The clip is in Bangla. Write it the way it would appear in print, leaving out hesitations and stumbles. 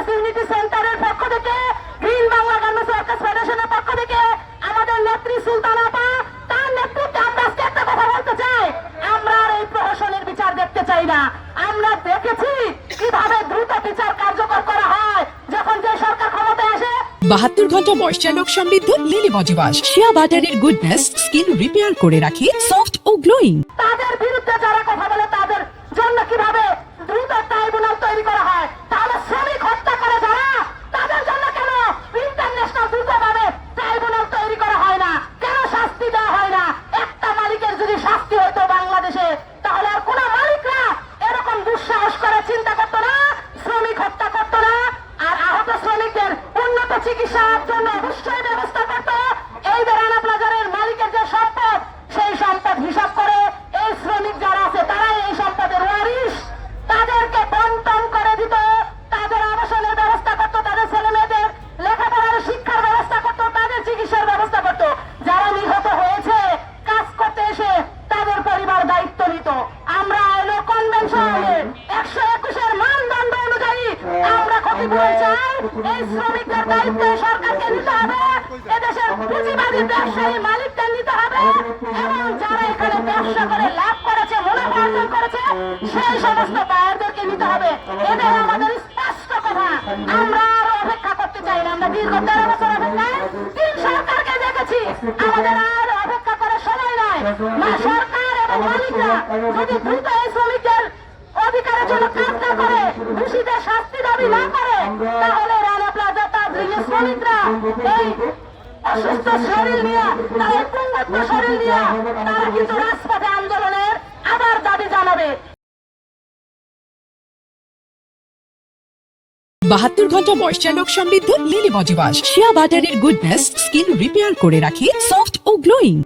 ওয়ার্কার্স ইউনিটি সেন্টারের পক্ষ থেকে, গ্রিন বাংলা গার্মেন্টস ওয়ার্কার্স ফেডারেশনের পক্ষ থেকে আমাদের নেত্রী সুলতানা আপা, তার নেতৃত্বে আমরা আজকে একটা কথা বলতে চাই, আমরা আর এই প্রহসনের বিচার দেখতে চাই না। আমরা দেখেছি কিভাবে দ্রুত বিচার কার্যকর করা হয় যখন যে সরকার ক্ষমতায় আসে। 72 ঘন্টা ময়েশ্চার লোক সমৃদ্ধ লিলি বডি ওয়াশ, শিয়া বাটারের গুডনেস স্কিন রিপেয়ার করে রাখে সফট ও গ্লোয়িং। তাদের বিরুদ্ধে যারা কথা বলে তাদের জন্য কিভাবে দ্রুত ট্রাইব্যুনাল তৈরি করা হয়, তাহলে শ্রমিক হত্যা করে যারা তাদের জন্য কেন ইন্টারন্যাশনাল দ্রুতভাবে ট্রাইব্যুনাল তৈরি করা হয় না, কেন শাস্তি দেওয়া হয় না? একটা মালিকের যদি শাস্তি হইতো বাংলাদেশে, তাহলে আর কোন মালিকরা এরকম দুঃসাহস করে চিন্তা করতো না, শ্রমিক হত্যা করতো না, আর আহত শ্রমিকদের উন্নত চিকিৎসার জন্য অবশ্যই ব্যবস্থা করতো। এই যে রানা প্লাজারের মালিকের যে সম্পদ, সেই সম্পদ হিসাব করে এই শ্রমিক যারা আছে তারাই এই সম্পদের ওয়ারিশ, তাদেরকে বন্টন করে দিত, তাদের আবাসনের ব্যবস্থা করতো, তাদের ছেলে মেয়েদের লেখাপড়ার শিক্ষার ব্যবস্থা করতো, তাদের চিকিৎসার ব্যবস্থা করতো। যারা নিহত হয়েছে কাজ করতে এসে তাদের পরিবার দায়িত্ব নিত। আমরা এলো কনভেনশনে 121-এর মানদণ্ড অনুযায়ী আমরা ক্ষতিপূরণ চাই। এই শ্রমিকদের দায়িত্ব সরকারকে নিতে হবে, এদেশের পুঁজিবাদী ব্যবসায়ী মালিকদের নিতে হবে, এবং যারা এখানে ব্যবসা করে লাভ করেছে, মুনাফা অর্জন করেছে, সেই সমস্ত বায়ারদেরকে নিতে হবে। এদের আমাদের স্পষ্ট কথা। আমরা আরো অপেক্ষা করতে চাই না। আমরা দীর্ঘ 13 বছর অপেক্ষায় 3 সরকারকে দেখেছি। আমাদের আর অপেক্ষা করার সময় নাই। সরকার এবং মালিকরা যদি দ্রুত এই শ্রমিকদের অধিকারের জন্য কাজ না করে, দোষীদের শাস্তি দাবি না করে, তাহলে রানা প্লাজা তাজরিনের শ্রমিকরা এই অসুস্থ শরীর নিয়ে, তারা পঙ্গুত্ব শরীর নিয়ে তারা কিন্তু রাজপথে আন্দোলনের আবার দাবি জানাবে। 72 ঘন্টা ময়েশ্চার লোক সমৃদ্ধ লিলি বডি ওয়াশ, শিয়া বাটারের গুডনেস স্কিন রিপেয়ার করে রাখে সফট ও গ্লোয়িং।